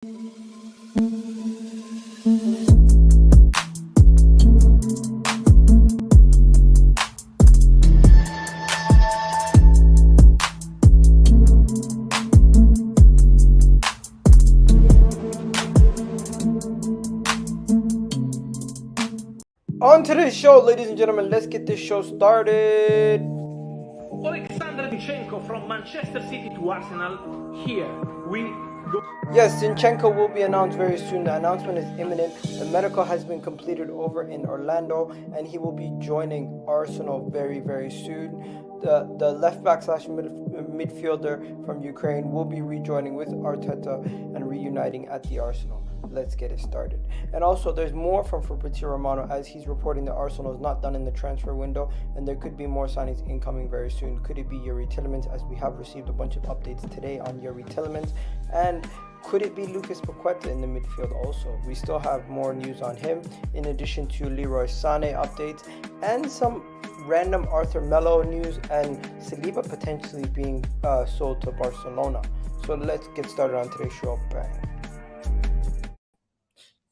On to the show, ladies and gentlemen. Let's get this show started. Alexandre Zinchenko from Manchester City to Arsenal. Here we go. Yes, Zinchenko will be announced very soon. The announcement is imminent. The medical has been completed over in Orlando, and he will be joining Arsenal very, very soon. The left back / midfielder from Ukraine will be rejoining with Arteta and reuniting at the Arsenal. Let's get it started. And also, there's more from Fabrizio Romano, as he's reporting that Arsenal is not done in the transfer window, and there could be more signings incoming very soon. Could it be Youri Tielemans, as we have received a bunch of updates today on Youri Tielemans? And could it be Lucas Paqueta in the midfield also? We still have more news on him, in addition to Leroy Sane updates and some random Melo news and Saliba potentially being sold to Barcelona. So let's get started on today's show. Bang.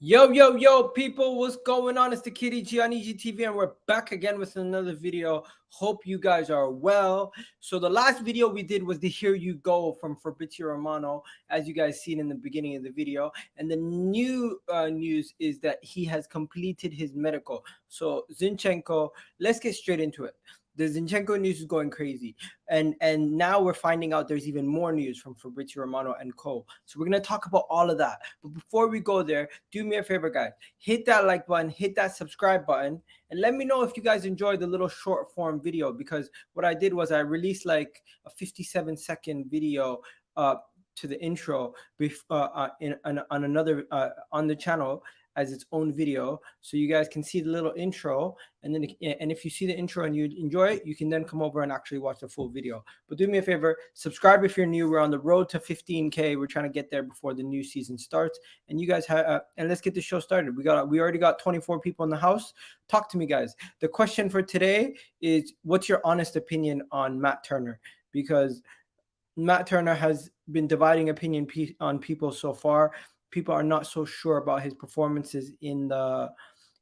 Yo, people, what's going on? It's the Kitty G on EGTV, and we're back again with another video. Hope you guys are well. So the last video we did was the Here You Go from Fabrizio Romano, as you guys seen in the beginning of the video. And the new news is that he has completed his medical. So Zinchenko, let's get straight into it. The Zinchenko news is going crazy. And now we're finding out there's even more news from Fabrizio Romano and co. So we're going to talk about all of that. But before we go there, do me a favor, guys. Hit that like button, hit that subscribe button, and let me know if you guys enjoyed the little short form video, because what I did was I released like a 57-second video to the intro on the channel as its own video, so you guys can see the little intro, and if you see the intro and you enjoy it, you can then come over and actually watch the full video. But do me a favor, subscribe if you're new. We're on the road to 15K. We're trying to get there before the new season starts, and you guys have and let's get the show started. We already got 24 people in the house. Talk to me, guys. The question for today is, what's your honest opinion on Matt Turner? Because Matt Turner has been dividing opinion on people so far. People are not so sure about his performances in the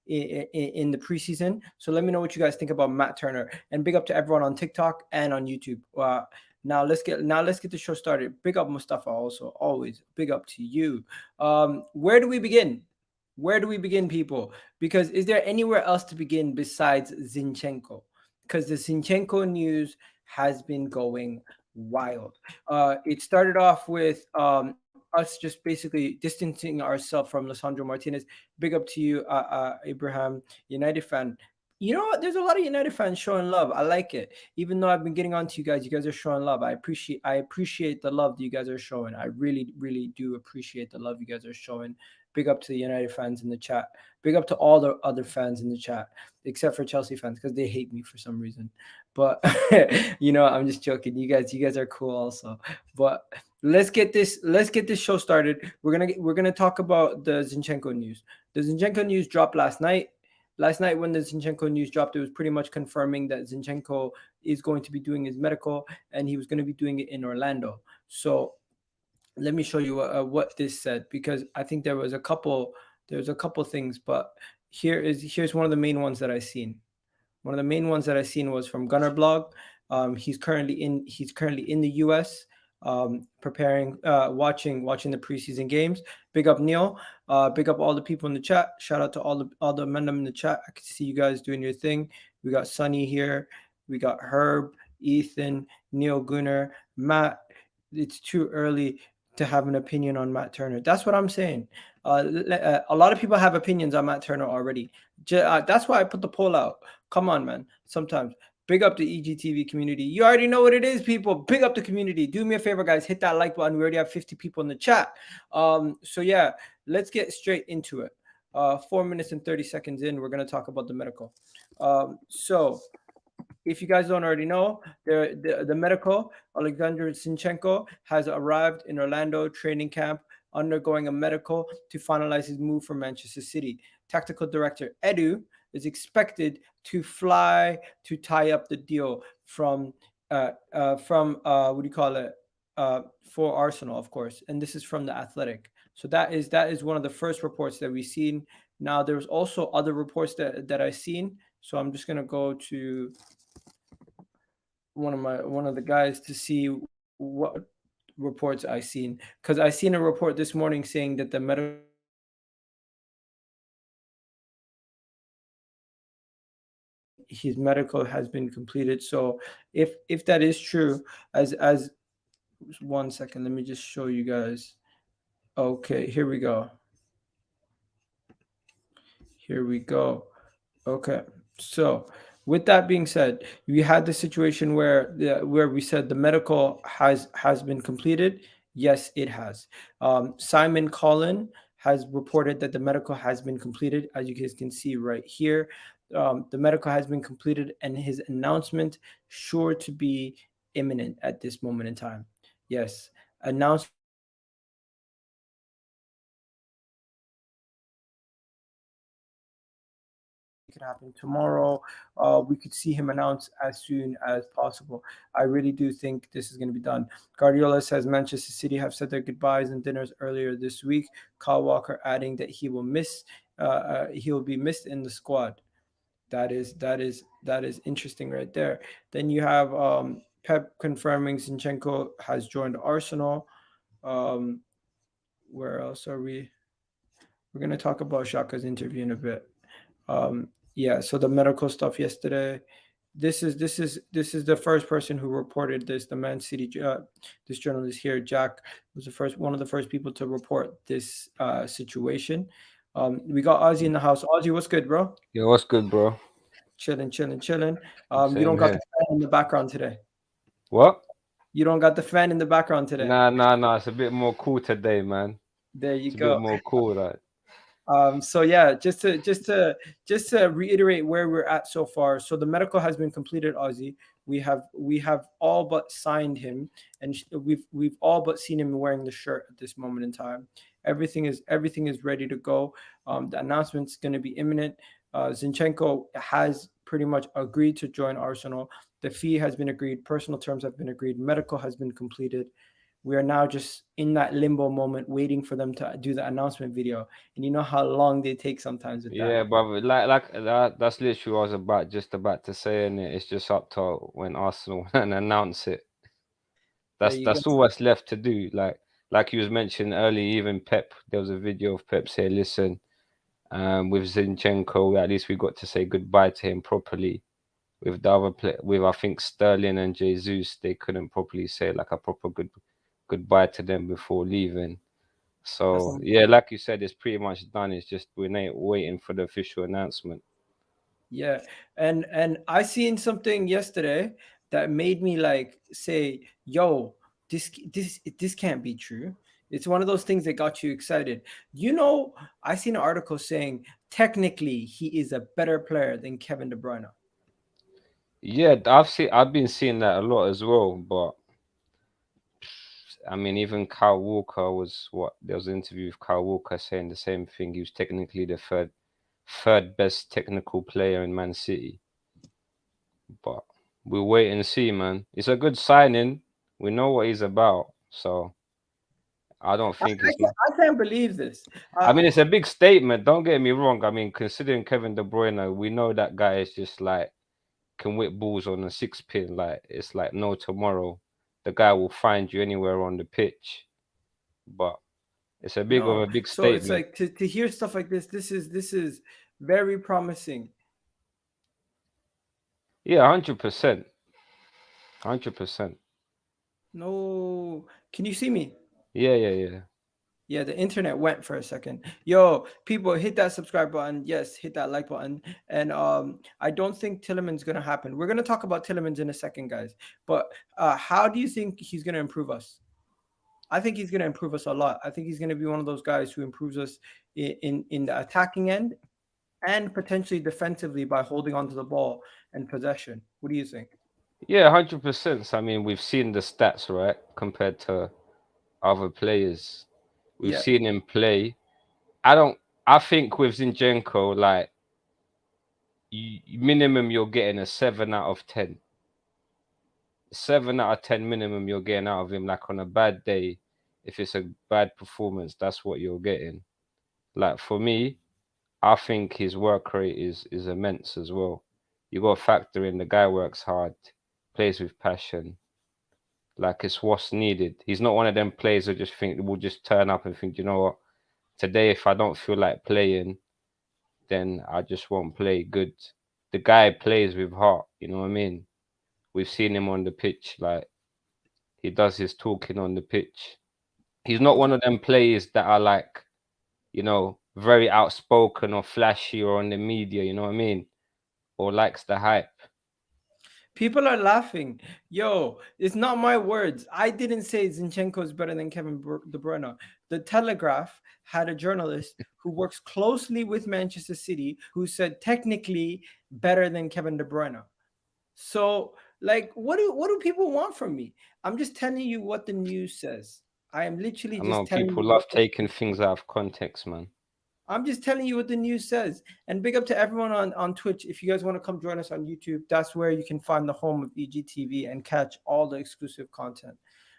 preseason. So let me know what you guys think about Matt Turner. And big up to everyone on TikTok and on YouTube. Now let's get the show started. Big up Mustafa also. Always big up to you. Where do we begin? Where do we begin, people? Because is there anywhere else to begin besides Zinchenko? Because the Zinchenko news has been going wild. It started off with us just basically distancing ourselves from Lisandro Martinez. Big up to you, Abraham, United fan. You know what? There's a lot of United fans showing love. I like it. Even though I've been getting on to you guys are showing love. I appreciate the love that you guys are showing. I really, really do appreciate the love you guys are showing. Big up to the United fans in the chat. Big up to all the other fans in the chat, except for Chelsea fans, because they hate me for some reason. But I'm just joking. You guys are cool also. But let's get this show started. We're gonna talk about the Zinchenko news. The Zinchenko news dropped last night. Last night when the Zinchenko news dropped, it was pretty much confirming that Zinchenko is going to be doing his medical, and he was going to be doing it in Orlando. So let me show you what this said, because I think there was a couple things, but here's one of the main ones that I seen. One of the main ones that I seen was from Gunner Blog. He's currently in the US, preparing, watching the preseason games. Big up Neil. Big up all the people in the chat. Shout out to all the men in the chat. I can see you guys doing your thing. We got Sunny here. We got Herb, Ethan, Neil, Gunnar, Matt. It's too early to have an opinion on Matt Turner. That's what I'm saying. A lot of people have opinions on Matt Turner already. That's why I put the poll out. Come on, man. Sometimes. Big up the EGTV community. You already know what it is, people. Big up the community. Do me a favor, guys. Hit that like button. We already have 50 people in the chat. So yeah, let's get straight into it. 4 minutes and 30 seconds in, we're going to talk about the medical. So if you guys don't already know, the medical, Alexandre Zinchenko has arrived in Orlando training camp, undergoing a medical to finalize his move from Manchester City. Tactical director Edu is expected to fly to tie up the deal for Arsenal, of course. And this is from The Athletic. So that is one of the first reports that we've seen. Now there's also other reports that I've seen. So I'm just gonna go to one of the guys to see what reports I seen, because I seen a report this morning saying that the medical his medical has been completed. So if that is true, as 1 second, let me just show you guys. Okay, here we go. Here we go. Okay. So, with that being said, we had the situation where we said the medical has been completed. Yes, it has. Simon Collin has reported that the medical has been completed, as you guys can see right here. The medical has been completed, and his announcement sure to be imminent at this moment in time. Yes, announcement could happen tomorrow. We could see him announce as soon as possible. I really do think this is going to be done. Guardiola says Manchester City have said their goodbyes and dinners earlier this week. Kyle Walker adding that he will be missed in the squad. That is interesting right there. Then you have Pep confirming Zinchenko has joined Arsenal. Um, where else are we? We're gonna talk about Shaka's interview in a bit. Um, yeah, so the medical stuff yesterday. This is the first person who reported this. The Man City, this journalist here, Jack, was the first one of the first people to report this situation. We got Ozzy in the house. Ozzy, what's good, bro? Yo, what's good, bro? Chilling, chilling, chilling. You don't Same got the here. fan in the background today. What? You don't got the fan in the background today. Nah. It's a bit more cool today, man. There you It's a bit go. more cool, like. So yeah, just to reiterate where we're at so far. So the medical has been completed, Ozzy. We have all but signed him, and we've all but seen him wearing the shirt at this moment in time. Everything is ready to go. The announcement's going to be imminent. Zinchenko has pretty much agreed to join Arsenal. The fee has been agreed. Personal terms have been agreed. Medical has been completed. We are now just in that limbo moment waiting for them to do the announcement video, and you know how long they take sometimes with that. Yeah, brother. Like that. That's literally what I was just about to say, and it's just up to when Arsenal and announce it. There That's you go. that's all that's left to do. Like you was mentioning earlier, even Pep. There was a video of Pep say, "Listen, with Zinchenko, at least we got to say goodbye to him properly." With the other play, with I think Sterling and Jesus, they couldn't properly say like a proper goodbye to them before leaving. That's So yeah, like you said, it's pretty much done. It's just we're waiting for the official announcement. Yeah, and I seen something yesterday that made me like say, "Yo, this can't be true." It's one of those things that got you excited. I seen an article saying technically he is a better player than Kevin De Bruyne. Yeah, I've been seeing that a lot as well. But I mean, even Kyle Walker was what there was an interview with Kyle Walker saying the same thing. He was technically the third best technical player in Man City. But we'll wait and see, man. It's a good signing. We know what he's about, so I don't I, think I, it's. can't, I can't believe this. I mean, it's a big statement. Don't get me wrong. I mean, considering Kevin De Bruyne, we know that guy is just like can whip balls on a six pin. Like it's like no tomorrow. The guy will find you anywhere on the pitch. But it's a big of No, a big so it's statement. like to hear stuff like this. This is very promising. Yeah, 100%, 100%. No, can you see me? Yeah. Yeah, the internet went for a second. Yo, people, hit that subscribe button. Yes, hit that like button. And I don't think Tielemans gonna happen. We're gonna talk about Tielemans in a second, guys. But how do you think he's gonna improve us? I think he's gonna improve us a lot. I think he's gonna be one of those guys who improves us in the attacking end and potentially defensively by holding onto the ball and possession. What do you think? Yeah, 100%. I mean, we've seen the stats, right, compared to other players. We've Yeah. seen him play. I don't. I think with Zinchenko, like minimum, you're getting a 7 out of 10. 7 out of 10 minimum you're getting out of him. Like on a bad day, if it's a bad performance, that's what you're getting. Like for me, I think his work rate is immense as well. You got to factor in the guy works hard, plays with passion. Like it's what's needed. He's not one of them players who just think will just turn up and think, you know what, today if I don't feel like playing, then I just won't play good. The guy plays with heart, you know what I mean? We've seen him on the pitch, like he does his talking on the pitch. He's not one of them players that are like, very outspoken or flashy or on the media, you know what I mean? Or likes the hype. People are laughing. Yo, it's not my words. I didn't say Zinchenko is better than Kevin De Bruyne. The Telegraph had a journalist who works closely with Manchester City who said technically better than Kevin De Bruyne. So, like, what do people want from me? I'm just telling you what the news says. I am literally I just know telling people you love taking things out of context, man. I'm just telling you what the news says. And big up to everyone on Twitch. If you guys want to come join us on YouTube, that's where you can find the home of EGTV and catch all the exclusive content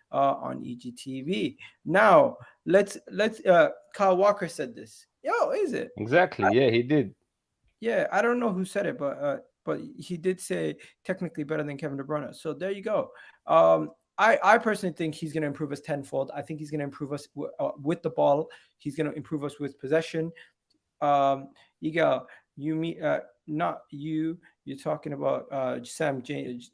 on EGTV. Now, let's Kyle Walker said this. Yo, is it? Exactly. Yeah, he did. Yeah, I don't know who said it, but he did say technically better than Kevin De Bruyne. So there you go. I personally think he's going to improve us tenfold. I think he's going to improve us with the ball. He's going to improve us with possession. You go. You meet not you. You're talking about Sam James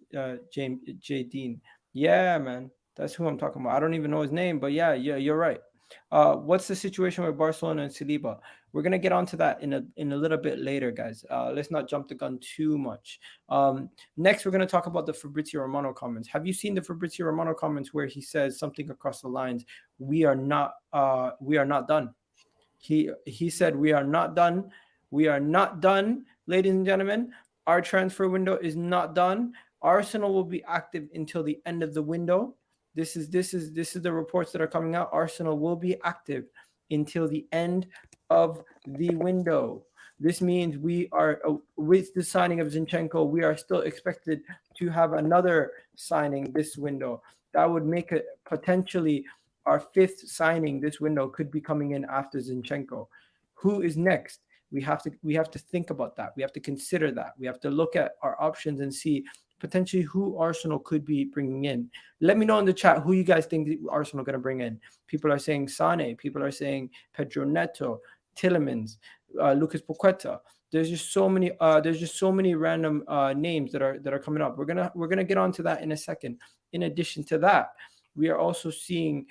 J Dean. Yeah, man, that's who I'm talking about. I don't even know his name, but yeah, you're right. What's the situation with Barcelona and Saliba? We're gonna get onto that in a little bit later, guys. Let's not jump the gun too much. Next, we're gonna talk about the Fabrizio Romano comments. Have you seen the Fabrizio Romano comments where he says something across the lines? We are not done. He said we are not done. We are not done, ladies and gentlemen. Our transfer window is not done. Arsenal will be active until the end of the window. This is the reports that are coming out. Arsenal will be active until the end of the window. This means we are with the signing of Zinchenko, we are still expected to have another signing this window. That would make it potentially our fifth signing this window could be coming in after Zinchenko. Who is next? We have to think about that. We have to consider that. We have to look at our options and see potentially who Arsenal could be bringing in. Let me know in the chat who you guys think Arsenal going to bring in. People are saying Sane. People are saying Pedro Neto, Tielemans, Lucas Paqueta. There's just so many. There's just so many random names that are coming up. We're gonna get onto that in a second. In addition to that, we are also seeing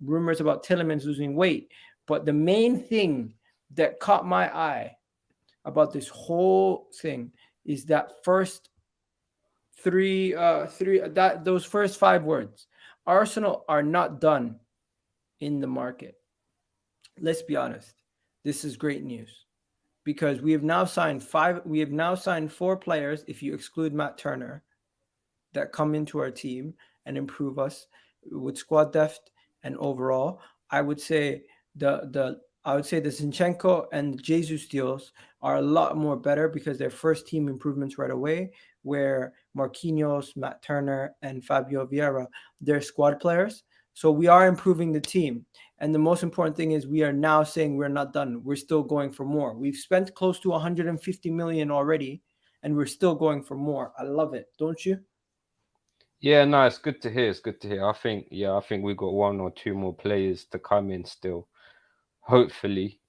rumors about Tielemans losing weight. But the main thing that caught my eye about this whole thing is that first those first 5 words. Arsenal are not done in the market. Let's be honest. This is great news because we have now signed 4 players, if you exclude Matt Turner, that come into our team and improve us with squad depth and overall. I would say the Zinchenko and the Jesus deals are a lot more better because they're first team improvements right away. Where Marquinhos, Matt Turner, and Fabio Vieira, they're squad players. So we are improving the team. And the most important thing is we are now saying we're not done. We're still going for more. We've spent close to 150 million already, and we're still going for more. I love it, don't you? Yeah, no, it's good to hear. It's good to hear. I think we've got 1 or 2 more players to come in still. Hopefully,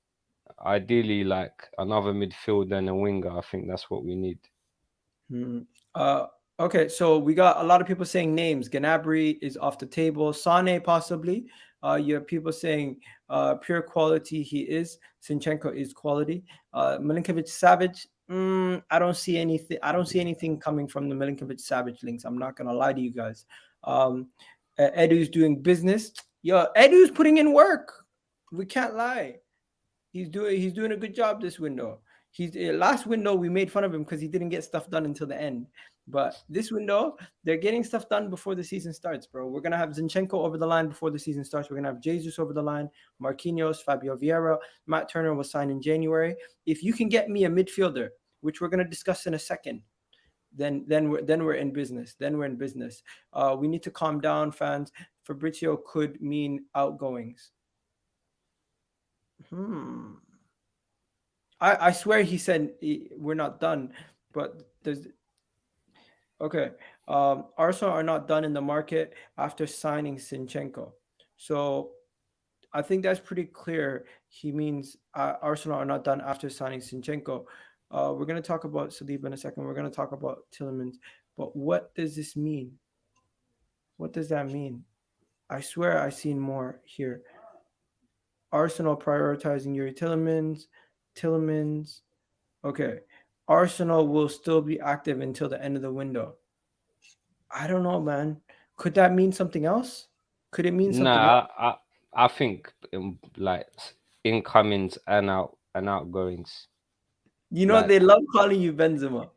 ideally, like another midfielder and a winger. I think that's what we need. Okay, so we got a lot of people saying names. Gnabry is off the table. Sane possibly. You have people saying pure quality. He is. Zinchenko is quality. Milinkovic Savic. I don't see anything. I don't see anything coming from the Milinkovic Savic links. I'm not gonna lie to you guys. Edu's doing business. Yo, Edu's putting in work. We can't lie. He's doing a good job this window. He's last window we made fun of him because he didn't get stuff done until the end. But this window, they're getting stuff done before the season starts, bro. We're gonna have Zinchenko over the line before the season starts. We're gonna have Jesus over the line, Marquinhos, Fabio Vieira, Matt Turner was signed in January. If you can get me a midfielder, which we're gonna discuss in a second, then we're in business. Then we're in business. We need to calm down, fans. Fabrizio could mean outgoings. Hmm. I swear he said we're not done, but there's okay. Arsenal are not done in the market after signing Zinchenko. So I think that's pretty clear. He means Arsenal are not done after signing Zinchenko. We're going to talk about Saliba in a second. We're going to talk about Tielemans. But what does this mean? What does that mean? I swear I've seen more here. Arsenal prioritizing Youri Tielemans. Tielemans. Okay. Arsenal will still be active until the end of the window. I don't know, man. Could that mean something else? Could it mean something else? Nah, I think like incomings and outgoings. You know Like they love calling you Benzema.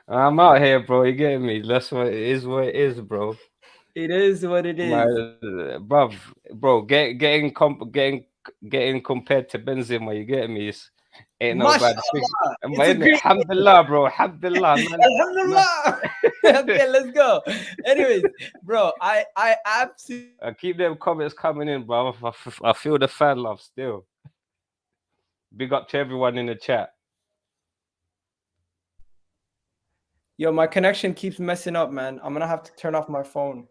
I'm out here, bro. You get me? That's what it is. What it is, bro. It is what it My is. bruv, bro. Getting compared to Benzema. You get me? It's, ain't no bad thing. Mashallah. It's a But innit? great Alhamdulillah, bro. Alhamdulillah, man. Man. Alhamdulillah. Okay, let's go. Anyways, bro, I absolutely Keep them comments coming in, bro. I feel the fan love still. Big up to everyone in the chat. yo, my connection keeps messing up, man. I'm gonna have to turn off my phone.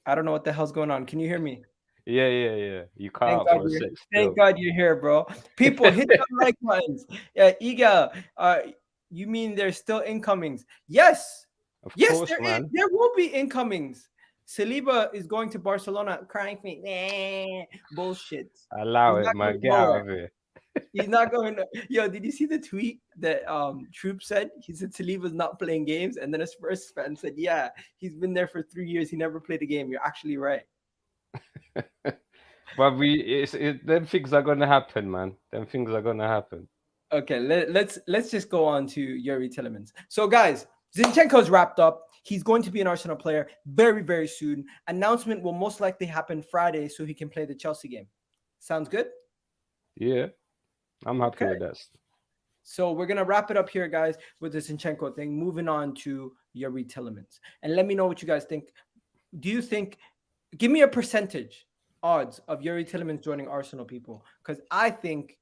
I don't know what the hell's going on. Can you hear me? Yeah. You cut Thank out God for a you're sec thank still. God you're here, bro. People hit the like buttons. Yeah, Iga, you mean there's still incomings? Yes. Of Yes, course, there is. man. There will be incomings. Saliba is going to Barcelona crying for me. Bullshit. Allow He's it, not man. going Get out nowhere. of here. He's not going. Yo, did you see the tweet that Troop said? He said Saliba's not playing games, and then a Spurs fan said, "Yeah, he's been there for 3 years. He never played a game." You're actually right. But them things are gonna happen, man. Them things are gonna happen. Okay, let's just go on to Youri Tielemans. So, guys, Zinchenko's wrapped up. He's going to be an Arsenal player very, very soon. Announcement will most likely happen Friday, so he can play the Chelsea game. Sounds good? Yeah, I'm happy Okay. with that. So we're gonna wrap it up here, guys, with the Zinchenko thing. Moving on to Youri Tielemans, and let me know what you guys think. Do you think? Give me a percentage odds of Youri Tielemans joining Arsenal, people, because I think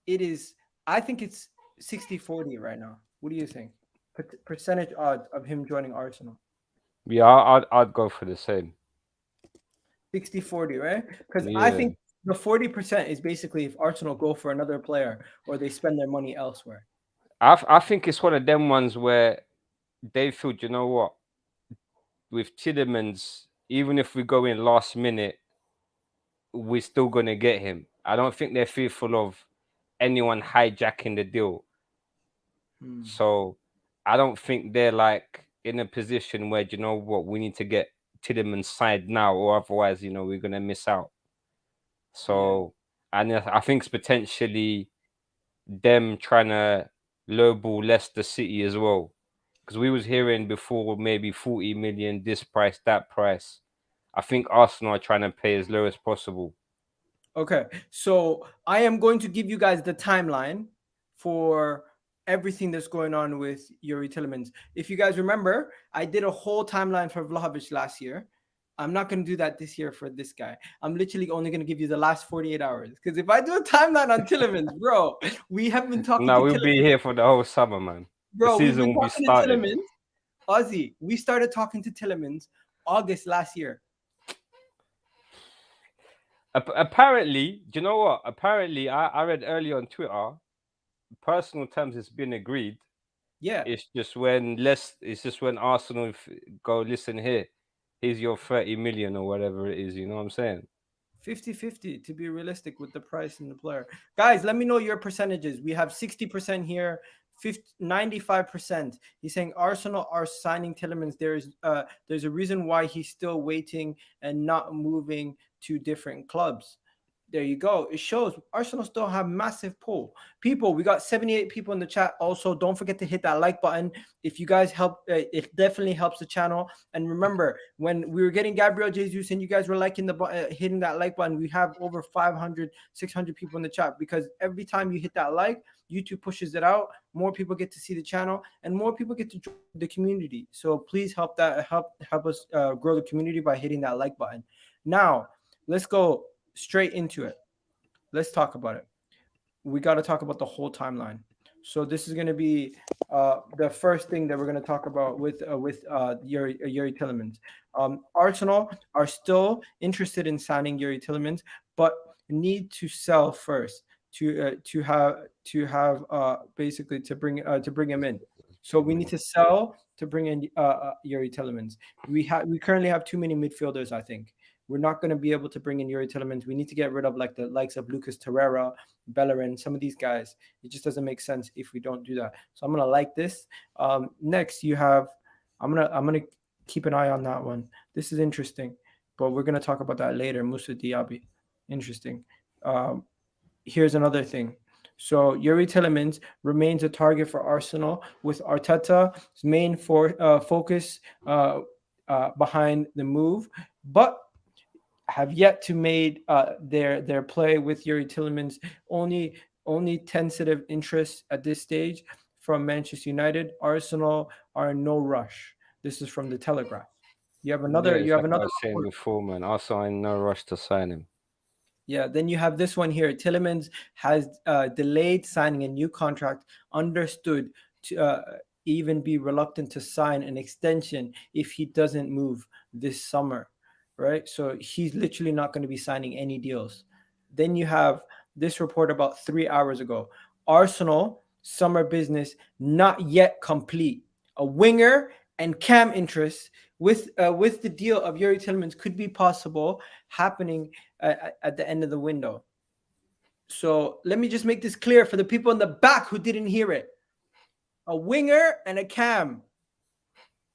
it is. I think it's 60-40 right now. What do you think? Percentage odds of him joining Arsenal. Yeah, I'd go for the same. 60-40, right? Because I Yeah, think the 40% is basically if Arsenal go for another player or they spend their money elsewhere. I think it's one of them ones where they feel, you know what, with Tielemans, even if we go in last minute, we're still gonna get him. I don't think they're fearful of anyone hijacking the deal. Hmm. So I don't think they're like in a position where, you know what, we need to get Tielemans signed now, or otherwise, we're gonna miss out. Yeah. So, and I think it's potentially them trying to lowball Leicester City as well, because we was hearing before maybe 40 million, this price, that price. I think Arsenal are trying to pay as low as possible. Okay, so I am going to give you guys the timeline for everything that's going on with Youri Tielemans. If you guys remember, I did a whole timeline for Vlahovic last year. I'm not going to do that this year for this guy. I'm literally only going to give you the last 48 hours. Because if I do a timeline on Tielemans, bro, we have been talking Now to we'll be Tielemans. here for the whole summer, man. The Bro, we've season been will be talking to started. Tielemans. Ozzy, we started talking to Tielemans August last year. Apparently, do you know what? Apparently, I read earlier on Twitter, personal terms it's been agreed. Yeah. It's just when Arsenal go, listen here, here's your 30 million or whatever it is. You know what I'm saying? 50-50 to be realistic with the price and the player. Guys, let me know your percentages. We have 60% here, 95%. He's saying Arsenal are signing Tielemans. There's a reason why he's still waiting and not moving to different clubs. There you go. It shows Arsenal still have massive pull. People, we got 78 people in the chat. Also, don't forget to hit that like button. If you guys help, it definitely helps the channel. And remember, when we were getting Gabriel Jesus and you guys were liking hitting that like button, we have over 500, 600 people in the chat, because every time you hit that like, YouTube pushes it out. More people get to see the channel, and more people get to join the community. So please help us grow the community by hitting that like button. Now, let's go straight into it. Let's talk about it. We got to talk about the whole timeline. So this is going to be the first thing that we're going to talk about with Youri Tielemans. Arsenal are still interested in signing Youri Tielemans, but need to sell first to have basically to bring him in. So we need to sell to bring in Youri Tielemans. We currently have too many midfielders, I think. We're not going to be able to bring in Youri Tielemans. We need to get rid of like the likes of Lucas Torreira, Bellerin, some of these guys. It just doesn't make sense if we don't do that. So I'm gonna like this. Next, you have. I'm gonna keep an eye on that one. This is interesting, but we're gonna talk about that later. Moussa Diaby, interesting. Here's another thing. So Youri Tielemans remains a target for Arsenal, with Arteta's main focus behind the move, but have yet to made their play with Youri Tielemans. Only tentative interest at this stage from Manchester United. Arsenal are in no rush. This is from the Telegraph. You have another. Yeah, You have like I another. was saying before, man. Arsenal in no rush to sign him. Yeah, then you have this one here. Tielemans has delayed signing a new contract, understood to even be reluctant to sign an extension if he doesn't move this summer, right? So he's literally not going to be signing any deals. Then you have this report about 3 hours ago. Arsenal summer business not yet complete. A winger and cam interest with the deal of Youri Tielemans could be possible happening at the end of the window. So let me just make this clear for the people in the back who didn't hear it. A winger and a cam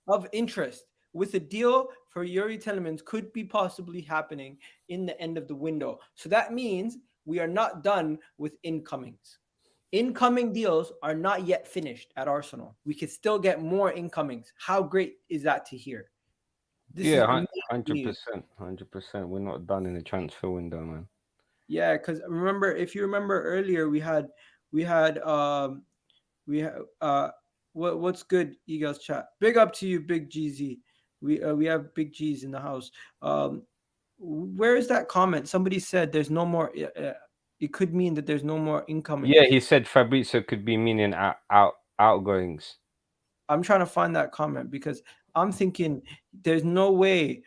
of interest with a deal for Youri Tielemans could be possibly happening in the end of the window. So that means we are not done with incomings. Incoming deals are not yet finished at Arsenal. We could still get more incomings. How great is that to hear? This is 100%. 100%. We're not done in the transfer window, man. Yeah, because if you remember earlier, we had what's good, Eagles chat. Big up to you, Big GZ. We have Big G's in the house. Where is that comment? Somebody said there's no more. It could mean that there's no more incoming. Yeah, he said Fabrizio could be meaning outgoings. I'm trying to find that comment because I'm thinking there's no way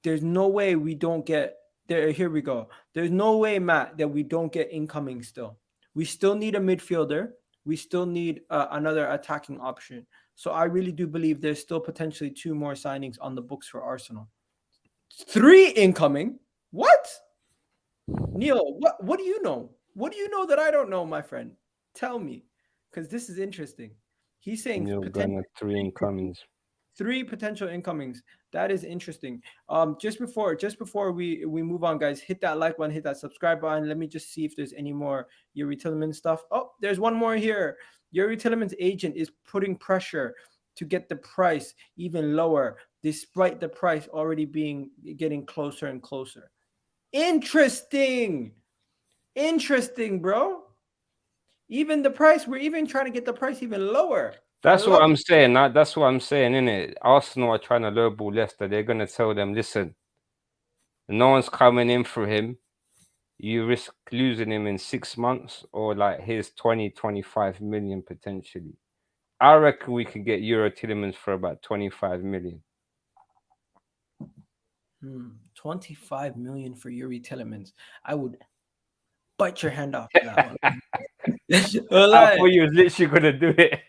we don't get there. Here we go. There's no way, Matt, that we don't get incoming still. We still need a midfielder. We still need another attacking option. So I really do believe there's still potentially 2 more signings on the books for Arsenal. 3 incoming? What? Neil, what do you know? What do you know that I don't know, my friend? Tell me, because this is interesting. He's saying 3 incomings. 3 potential incomings. That is interesting. Just before we move on, guys, hit that like button, hit that subscribe button. Let me just see if there's any more Youri Tielemans stuff. Oh, there's one more here. Youri Tielemans' agent is putting pressure to get the price even lower, despite the price already getting closer and closer. Interesting, bro. Even the price, we're even trying to get the price even lower. That's what I'm saying. That's what I'm saying, innit? Arsenal are trying to lowball Leicester. They're going to tell them, listen, no one's coming in for him. You risk losing him in 6 months, or like here's 20-25 million potentially. I reckon we could get Youri Tielemans for about 25 million. 25 million for Youri Tielemans. I would bite your hand off for that one. I thought you was literally going to do it.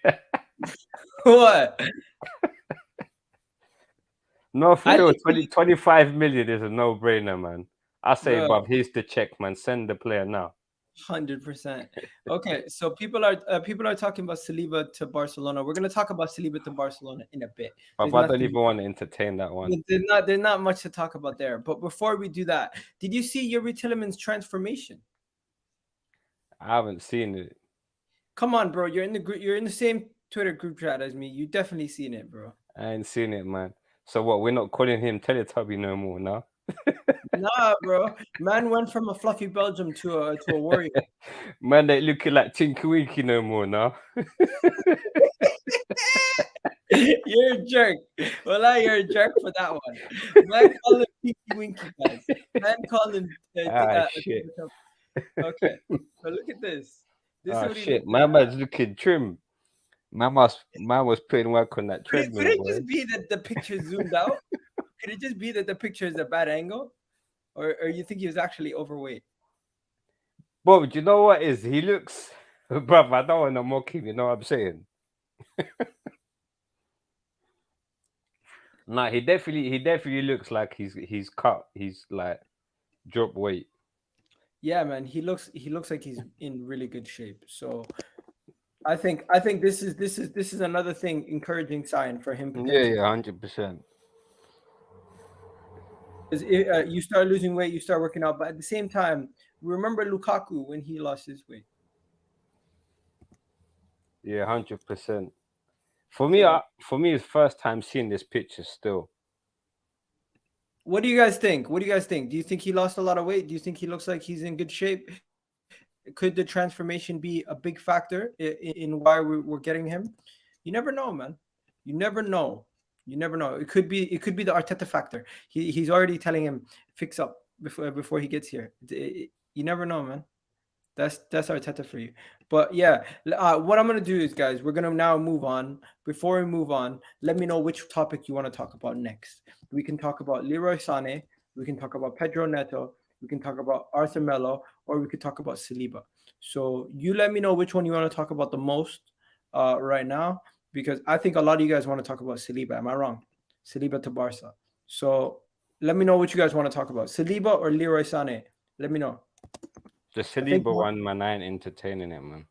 What? No, for real, 25 million is a no-brainer, man. I say, Bob, here's the check, man. Send the player now. 100%. Okay, so people are talking about Saliba to Barcelona. We're gonna talk about Saliba to Barcelona in a bit. But There's I don't nothing. even want to entertain that one. There's not much to talk about there. But before we do that, did you see Youri Tielemans' transformation? I haven't seen it. Come on, bro. You're in the group. You're in the same Twitter group chat as me. You definitely seen it, bro. I ain't seen it, man. So what? We're not calling him Teletubby no more now. Nah, bro. Man went from a fluffy Belgium to a warrior. Man, they looking like Tinky Winky no more now. You're a jerk. Well, you're a jerk for that one. Man call him Pinky Winky, guys. Man call him. Shit. Okay, so look at this. This is what he Shit. looks My like. man's looking trim. Man was putting work on that Could it treadmill, boy. just be that the picture zoomed out? Could it just be that the picture is a bad angle, or you think he was actually overweight? But do you know what is? He looks, bruv, I don't want to mock him. You know what I'm saying? Nah, he definitely looks like he's cut. He's like dropped weight. Yeah, man, he looks like he's in really good shape. So I think this is another thing encouraging sign for him potentially. 100%. You start losing weight, you start working out, but at the same time, remember Lukaku when he lost his weight. Yeah, 100%. For me, it's first time seeing this picture still. What do you guys think? Do you think he lost a lot of weight? Do you think he looks like he's in good shape? Could the transformation be a big factor in why we're getting him? You never know, man. You never know. It could be the Arteta factor. He's already telling him fix up before he gets here. You never know, man. That's Arteta for you. But yeah, what I'm gonna do is, guys, we're gonna now move on. Before we move on, let me know which topic you want to talk about next. We can talk about Leroy Sane. We can talk about Pedro Neto. We can talk about Arthur Melo, or we could talk about Saliba. So you let me know which one you want to talk about the most right now, because I think a lot of you guys want to talk about Saliba. Am I wrong? Saliba to Barca. So let me know what you guys want to talk about. Saliba or Leroy Sane? Let me know. The Saliba one, man, I ain't entertaining it, man.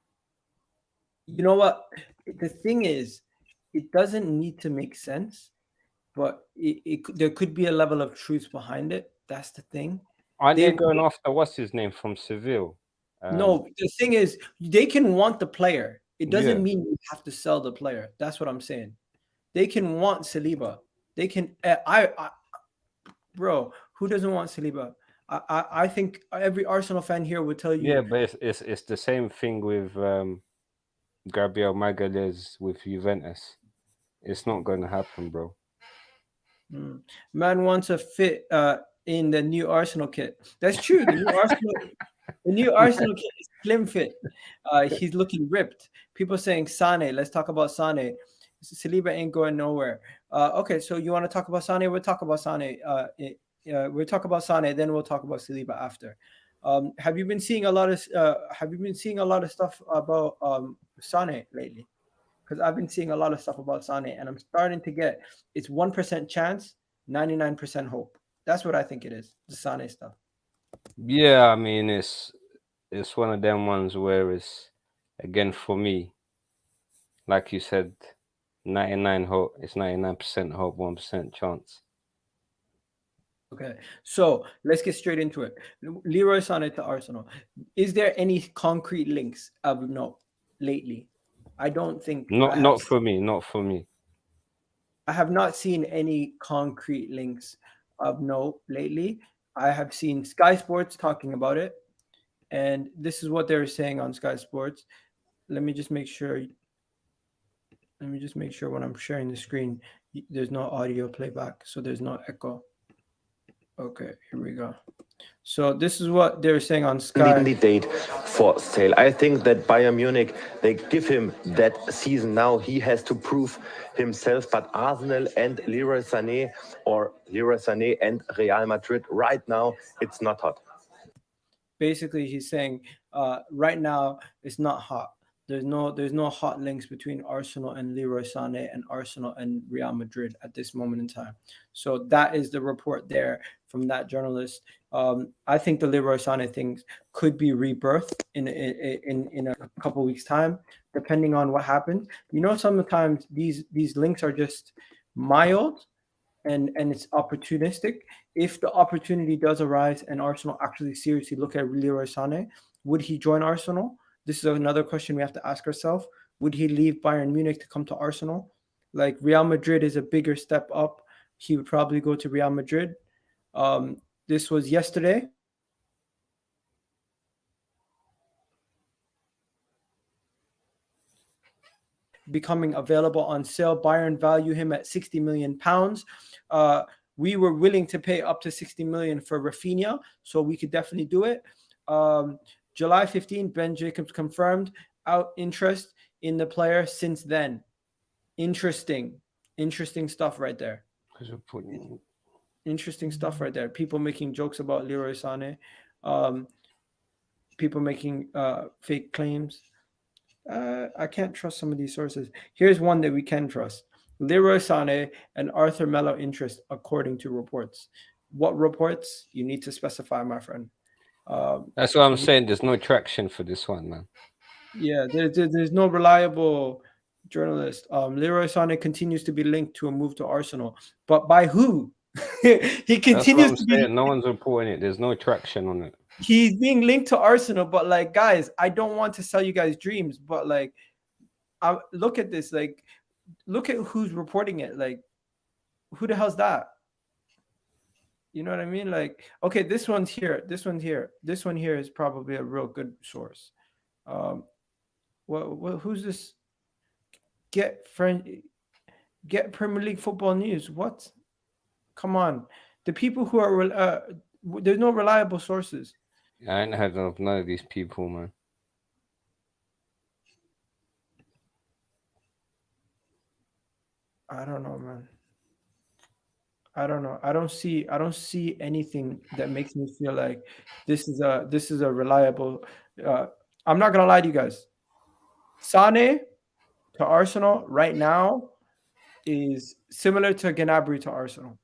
You know what? The thing is, it doesn't need to make sense, but there could be a level of truth behind it. That's the thing. Aren't they going after what's his name from Seville? No, the thing is, they can want the player. It doesn't Yeah. mean you have to sell the player. That's what I'm saying. They can want Saliba. They can. Bro, who doesn't want Saliba? I think every Arsenal fan here would tell you. Yeah, but it's the same thing with Gabriel Magalhaes with Juventus. It's not going to happen, bro. Man wants a fit in the new Arsenal kit. That's true. The new Arsenal kit is slim fit. He's looking ripped. People saying Sane. Let's talk about Sane. Saliba ain't going nowhere. Okay, so you want to talk about Sane? We'll talk about Sane. We'll talk about Sane, then we'll talk about Saliba after. Have you been seeing a lot of stuff about Sane lately? Because I've been seeing a lot of stuff about Sane, and I'm starting to get it's 1% chance, 99% hope. That's what I think it is. The Sane stuff. Yeah, I mean it's one of them ones where it's again for me, like you said, 99 hope. It's 99% hope, 1% chance. Okay, so let's get straight into it. Leroy Sane to Arsenal. Is there any concrete links of note lately? I don't think. Not for me. Not for me. I have not seen any concrete links of note lately. I have seen Sky Sports talking about it, and this is what they're saying on Sky Sports. Let me just make sure when I'm sharing the screen, there's no audio playback, so there's no echo. Okay, here we go. So this is what they're saying on Sky. Candidate for sale. I think that Bayern Munich, they give him that season now. He has to prove himself. But Arsenal and Leroy Sané, or Leroy Sané and Real Madrid, right now, it's not hot. Basically, he's saying right now it's not hot. there's no hot links between Arsenal and Leroy Sane and Arsenal and Real Madrid at this moment in time. So that is the report there from that journalist. I think the Leroy Sane things could be rebirthed in a couple weeks time, depending on what happens. Sometimes these links are just mild and it's opportunistic. If the opportunity does arise and Arsenal actually seriously look at Leroy Sane, would he join Arsenal? This is another question we have to ask ourselves. Would he leave Bayern Munich to come to Arsenal? Like Real Madrid is a bigger step up. He would probably go to Real Madrid. This was yesterday. Becoming available on sale. Bayern value him at £60 million. We were willing to pay up to 60 million for Rafinha, so we could definitely do it. July 15, Ben Jacobs confirmed out interest in the player since then. Interesting stuff right there. Interesting stuff right there. People making jokes about Leroy Sane. People making fake claims. I can't trust some of these sources. Here's one that we can trust. Leroy Sane and Arthur Melo interest, according to reports. What reports? You need to specify, my friend. That's what I'm saying. There's no traction for this one, man. Yeah, there's no reliable journalist. Leroy Sane continues to be linked to a move to Arsenal, but by who? He continues to be. No one's reporting it. There's no traction on it. He's being linked to Arsenal, but like, guys, I don't want to sell you guys dreams, but like, look at this. Like, look at who's reporting it. Like, who the hell's that? You know what I mean? Like, okay, this one's here. This one here is probably a real good source. Who's this? Get Premier League football news. What? Come on, the people who are there's no reliable sources. I ain't heard of none of these people, man. I don't know, man. I don't know. I don't see anything that makes me feel like this is a reliable. I'm not gonna lie to you guys. Sane to Arsenal right now is similar to Gnabry to Arsenal.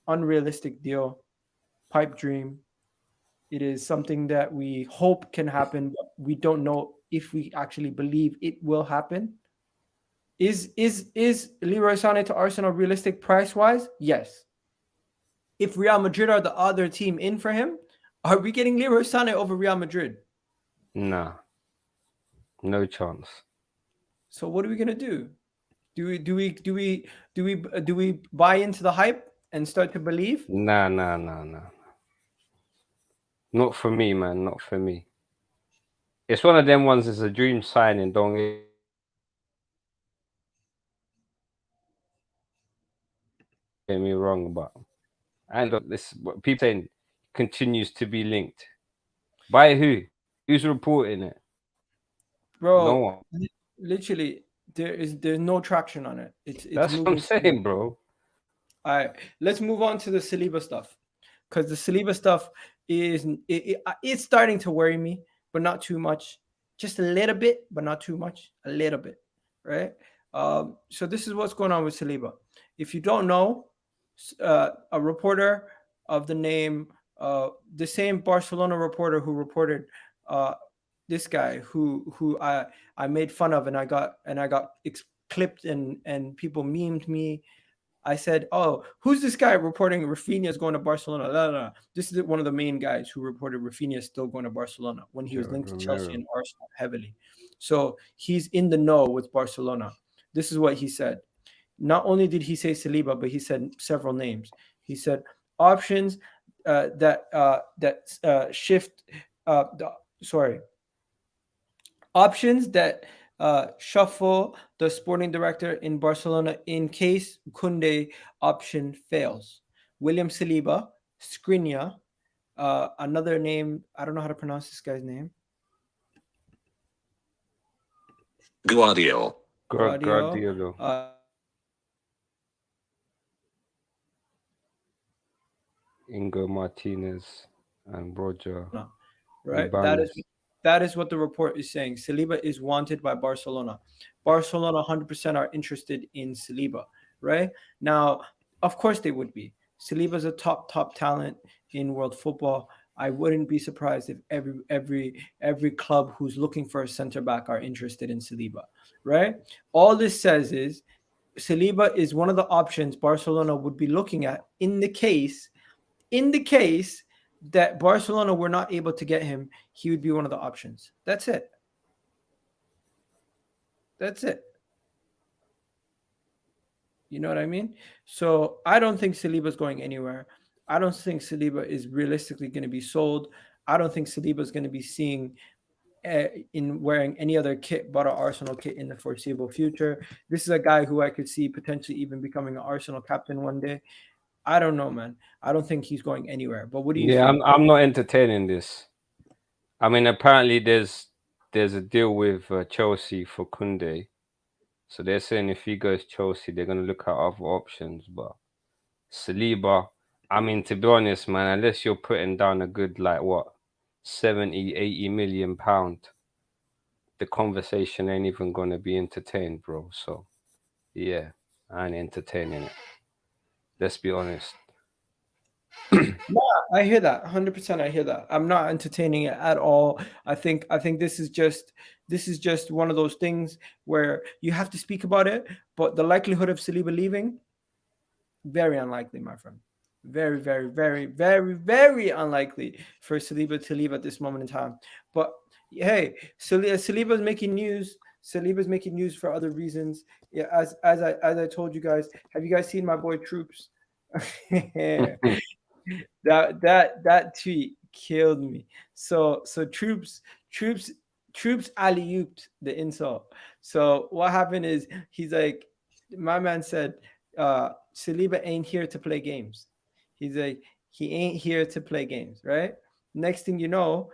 Unrealistic deal, pipe dream. It is something that we hope can happen, but we don't know if we actually believe it will happen. Is Leroy Sane to Arsenal realistic price-wise? Yes. If Real Madrid are the other team in for him, are we getting Leroy Sane over Real Madrid? Nah. No chance. So what are we gonna do? Do we buy into the hype and start to believe? Nah. Not for me, man. Not for me. It's one of them ones. It's a dream signing. Don't get me wrong, but this people saying continues to be linked. By who? Who's reporting it? Bro, no one. Literally, there's no traction on it. It's That's what I'm saying, bro. All right, let's move on to the Saliba stuff, because the Saliba stuff it's starting to worry me, but not too much. Just a little bit, but not too much. A little bit, right? So this is what's going on with Saliba. If you don't know, a reporter of the name, the same Barcelona reporter who reported this guy who I made fun of and I got clipped and people memed me. I said, "Oh, who's this guy reporting Rafinha is going to Barcelona?" No. This is one of the main guys who reported Rafinha is still going to Barcelona when he was linked to Chelsea and Arsenal heavily. So he's in the know with Barcelona. This is what he said. Not only did he say Saliba, but he said several names. He said options options that shuffle the sporting director in Barcelona in case Kounde option fails. Wiliam Saliba, Skriniar, another name, I don't know how to pronounce this guy's name. Guardiola. Ingo Martinez and Roger. Right, That is what the report is saying. Saliba is wanted by Barcelona. Barcelona 100% are interested in Saliba, right? Now, of course they would be. Saliba's a top talent in world football. I wouldn't be surprised if every club who's looking for a center back are interested in Saliba, right? All this says is Saliba is one of the options Barcelona would be looking at in the case that Barcelona were not able to get him, he would be one of the options. That's it. That's it. You know what I mean? So I don't think Saliba's going anywhere. I don't think Saliba is realistically going to be sold. I don't think Saliba is going to be seeing in wearing any other kit but an Arsenal kit in the foreseeable future. This is a guy who I could see potentially even becoming an Arsenal captain one day. I don't know, man. I don't think he's going anywhere. But what do you Yeah, think? I'm not entertaining this. I mean, apparently there's a deal with Chelsea for Kounde, so they're saying if he goes Chelsea, they're gonna look at other options. But Saliba, I mean, to be honest, man, unless you're putting down a good like what 70, 80 million pound, the conversation ain't even gonna be entertained, bro. So yeah, I ain't entertaining it. Let's be honest. No, I hear that 100%. I hear that. I'm not entertaining it at all. I think this is just one of those things where you have to speak about it, but the likelihood of Saliba leaving, very unlikely, my friend. Very, very, very, very, very unlikely for Saliba to leave at this moment in time. But hey, Saliba's making news. Saliba's making news for other reasons. Yeah, as I told you guys, have you guys seen my boy Troops? That tweet killed me. So troops alley ooped the insult. So what happened is he's like, my man said, Saliba ain't here to play games. He's like, he ain't here to play games, right? Next thing you know,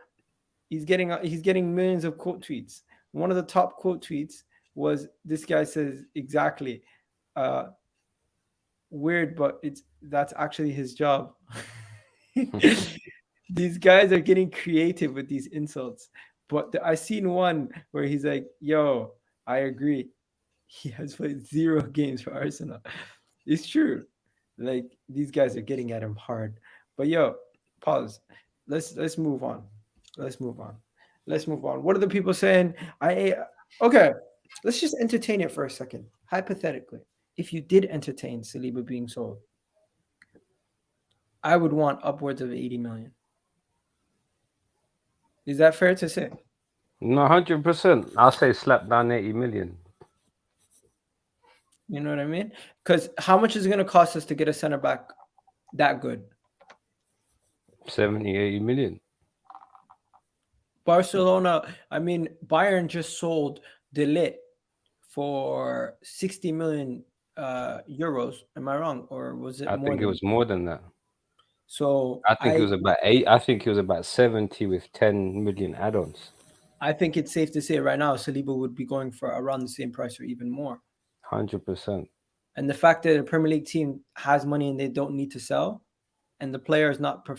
he's getting millions of quote tweets. One of the top quote tweets was this guy says exactly, uh, weird, but that's actually his job. These guys are getting creative with these insults. But I seen one where he's like, "Yo, I agree. He has played zero games for Arsenal." It's true. Like these guys are getting at him hard. But yo, pause. Let's move on. Let's move on. Let's move on. What are the people saying? Okay. Let's just entertain it for a second. Hypothetically, if you did entertain Saliba being sold, I would want upwards of 80 million. Is that fair to say? No, 100%. I'll say slap down 80 million. You know what I mean? Because how much is it going to cost us to get a center back that good? 70, 80 million. Barcelona, I mean, Bayern just sold De Ligt for 60 million euros. Am I wrong? Or was it I more think it than was more than that. So I think it was about 8. I think it was about 70 with 10 million add-ons. I think it's safe to say right now Saliba would be going for around the same price or even more. 100%. And the fact that a Premier League team has money and they don't need to sell, and the player is not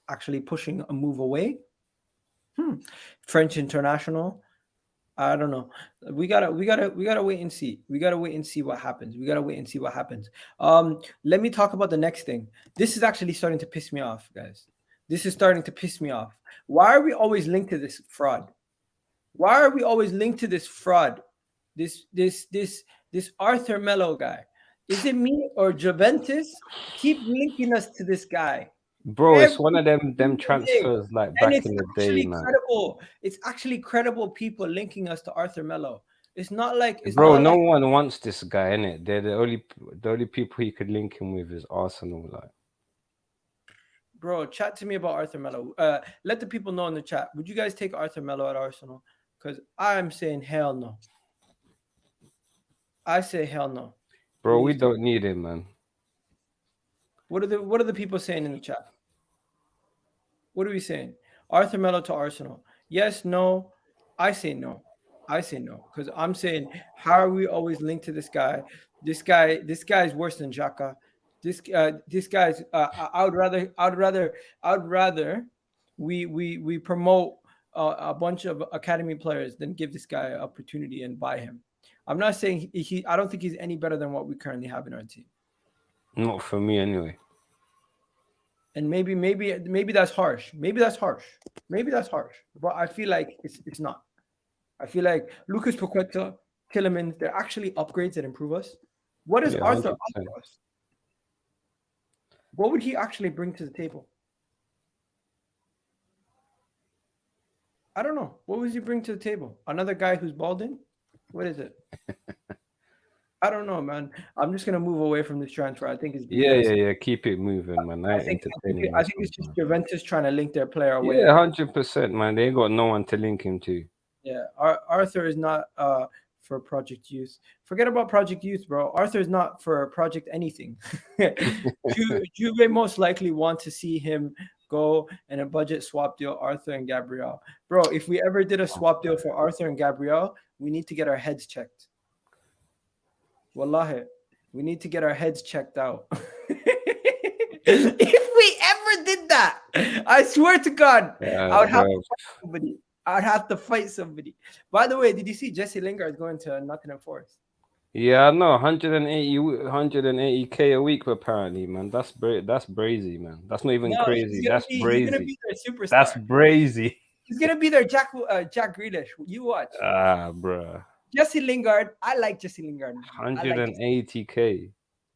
actually pushing a move away. French international. I don't know. We gotta wait and see. We gotta wait and see what happens. Let me talk about the next thing. This is actually starting to piss me off, guys. This is starting to piss me off. Why are we always linked to this fraud? This Arthur Melo guy. Is it me or Juventus keep linking us to this guy? Bro, it's one of them transfers like back in the day, man. Credible. It's actually credible people linking us to Arthur Melo. It's not like no one wants this guy, innit? They're the only people he could link him with is Arsenal, like. Bro, chat to me about Arthur Melo. Let the people know in the chat. Would you guys take Arthur Melo at Arsenal? Because I'm saying hell no. I say hell no. Bro, we don't need him, man. What are the people saying in the chat? What are we saying? Arthur Melo to Arsenal. Yes, no. I say no. Because I'm saying, how are we always linked to this guy? This guy is worse than Xhaka. This guy's. I would rather we promote a bunch of academy players than give this guy an opportunity and buy him. I'm not saying I don't think he's any better than what we currently have in our team. Not for me anyway. And maybe that's harsh. Maybe that's harsh. Maybe that's harsh. But I feel like it's not. I feel like Lucas Paqueta, Tielemans, they're actually upgrades that improve us. What does Yeah, Arthur 100%. offer us? What would he actually bring to the table? I don't know. What would he bring to the table? Another guy who's balding? What is it? I don't know, man. I'm just gonna move away from this transfer. I think it's Yeah, BS. yeah. Keep it moving, man. I ain't entertaining I this think one, it's just man. Juventus trying to link their player away. Yeah, 100%, man. They ain't got no one to link him to. Yeah, Arthur is not for Project Youth. Forget about Project Youth, bro. Arthur is not for Project anything. Juve most likely want to see him go in a budget swap deal, Arthur and Gabriel. Bro, if we ever did a swap deal for Arthur and Gabriel, we need to get our heads checked. Wallahi, we need to get our heads checked out. If we ever did that, I swear to God, I would have Bro. to fight somebody. I'd have to fight somebody. By the way, did you see Jesse Lingard going to Nottingham Forest? Yeah, I know. 180K a week apparently, man. That's brazy, man. That's not even No, crazy. That's he's gonna brazy. be their superstar. That's brazy. He's gonna be their Jack Grealish. You watch. Bro. Jesse Lingard. I like Jesse Lingard. Man. 180K.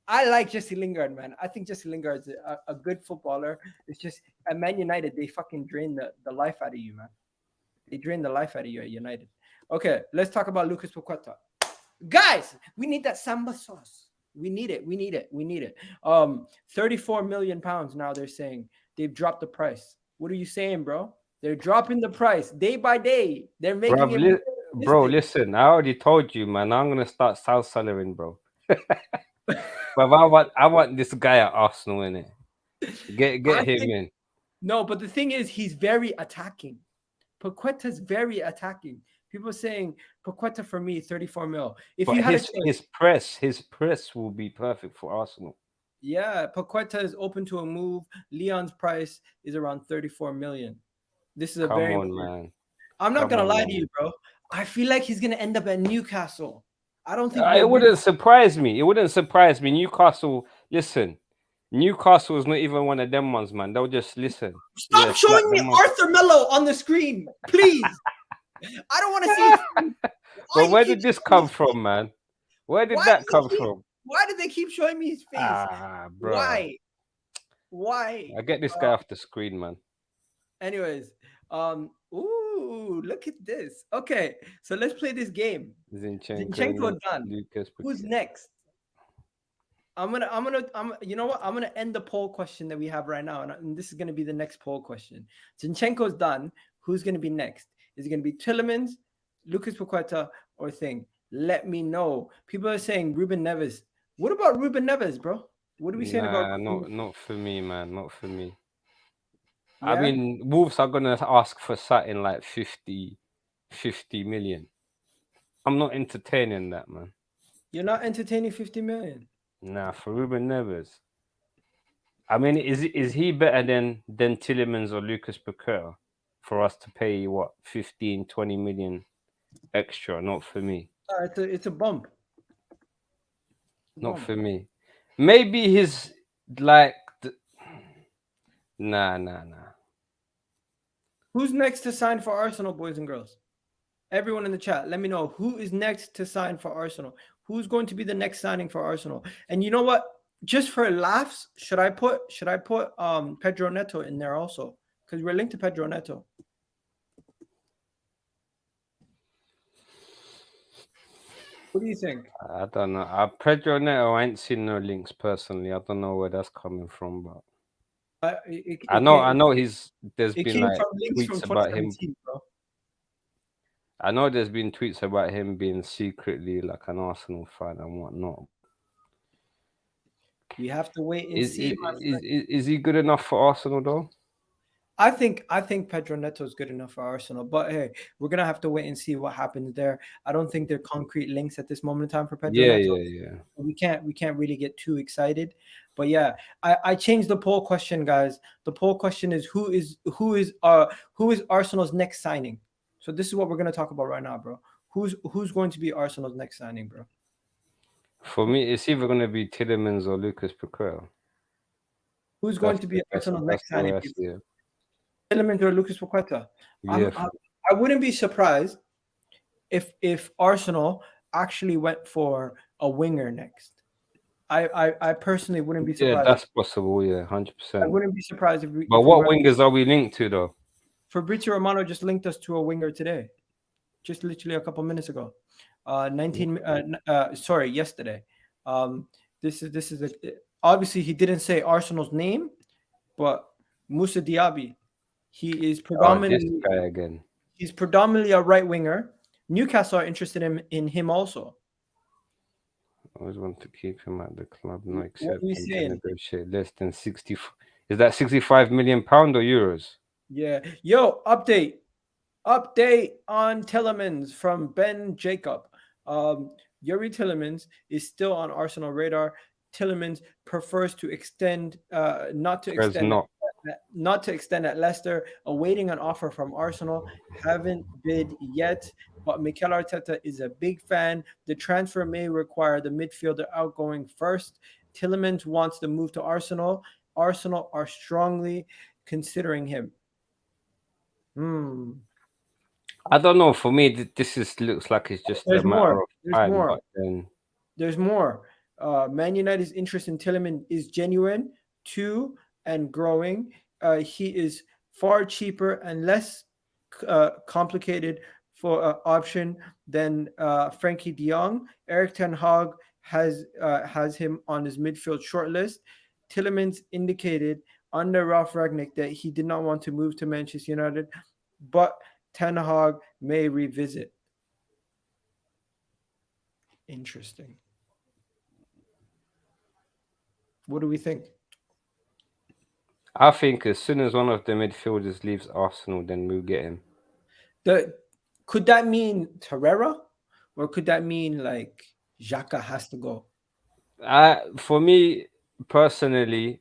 I like Jesse Lingard, man. I think Jesse Lingard's a good footballer. It's just at Man United, they fucking drain the life out of you, man. They drain the life out of you at United. Okay, let's talk about Lucas Paqueta. Guys, we need that samba sauce. We need it. 34 million pounds now they're saying. They've dropped the price. What are you saying, bro? They're dropping the price day by day. They're making it. Bro, listen, I already told you, man. I'm gonna start South Sullivan, bro. But I want this guy at Arsenal in it. Get him in. No, but the thing is, he's very attacking. Paqueta's very attacking. People are saying Paqueta for me, 34 mil. If But you had his press will be perfect for Arsenal. yeah, Paqueta is open to a move. Lyon's price is around 34 million. This is a Come very on, man. I'm not Come gonna on, lie man. to you, bro. I feel like he's gonna end up at Newcastle. I don't think It wouldn't surprise me. It wouldn't surprise me. Newcastle, listen. Newcastle is not even one of them ones, man. They'll just listen. Stop Yeah, showing slap me them up. Arthur Melo on the screen, please. I don't want to see his face. But where did this come from, man? Where did that come from? Why did they keep showing me his face? Bro. Why? I get this guy off the screen, man. Anyways, ooh, look at this. Okay, so let's play this game. Zinchenko done. Lucas Who's next? You know what? I'm gonna end the poll question that we have right now, and this is gonna be the next poll question. Zinchenko's done. Who's gonna be next? Is it gonna be Tielemans, Lucas Paqueta, or Thing? Let me know. People are saying Ruben Neves. What about Ruben Neves, bro? What are we saying about? Not for me, man. Not for me. Yeah? I mean, Wolves are gonna ask for something like 50 million. I'm not entertaining that, man. You're not entertaining 50 million. Nah, for Ruben Neves. I mean, is he better than Tielemans or Lucas Paqueta for us to pay what 15, 20 million extra? Not for me. It's a bump. Not for me. Maybe he's like nah. Who's next to sign for Arsenal, boys and girls? Everyone in the chat, let me know who is next to sign for Arsenal. Who's going to be the next signing for Arsenal? And you know what? Just for laughs, should I put Pedro Neto in there also? Because we're linked to Pedro Neto. What do you think? I don't know. Pedro Neto, I ain't seen no links personally. I don't know where that's coming from, but I know there's been like tweets about him. Bro. I know there's been tweets about him being secretly like an Arsenal fan and whatnot. We have to wait and see. Is he good enough for Arsenal though? I think Pedro Neto is good enough for Arsenal, but hey, we're gonna have to wait and see what happens there. I don't think they're concrete links at this moment in time for Pedro Yeah, Neto. yeah, yeah. We can't really get too excited. But yeah, I changed the poll question, guys. The poll question is who is Arsenal's next signing? So this is what we're gonna talk about right now, bro. Who's going to be Arsenal's next signing, bro? For me, it's either gonna be Tielemans or Lucas Paqueta. Who's going to be Arsenal's That's next the way signing, I people? see it. Tielemans or Lucas Paqueta? Yeah, I wouldn't be surprised if Arsenal actually went for a winger next. I personally wouldn't be yeah, surprised. that's possible. Yeah, I 100%. wouldn't be surprised if we But if we what went. wingers are we linked to though? Fabrizio Romano just linked us to a winger today, just literally a couple minutes ago. 19. Sorry, yesterday. Um, this is obviously he didn't say Arsenal's name, but Musa Diaby. He is Oh, this predominantly guy again. he's predominantly a right winger. Newcastle are interested in him also. I always want to keep him at the club, not What are we accept him to saying? negotiate less than 60. Is that 65 million pound or euros? Yeah. Yo, update on Tielemans from Ben Jacob. Youri Tielemans is still on Arsenal radar. Tielemans prefers to extend, Prez not. not to extend at Leicester, awaiting an offer from Arsenal. Haven't bid yet, but Mikel Arteta is a big fan. The transfer may require the midfielder outgoing first. Tielemans wants to move to Arsenal. Arsenal are strongly considering him. I don't know. For me, this looks like it's just There's a matter more. of There's time. more. But then, There's more. Man United's interest in Tielemans is genuine, too, and growing. He is far cheaper and less complicated for option than Frankie De Jong. Eric Ten Hag has him on his midfield shortlist. Tielemans indicated under Ralph Ragnick that he did not want to move to Manchester United, but Ten Hag may revisit. Interesting. What do we think? I think as soon as one of the midfielders leaves Arsenal, then we'll get him. Could that mean Torreira, or could that mean like Xhaka has to go? For me personally,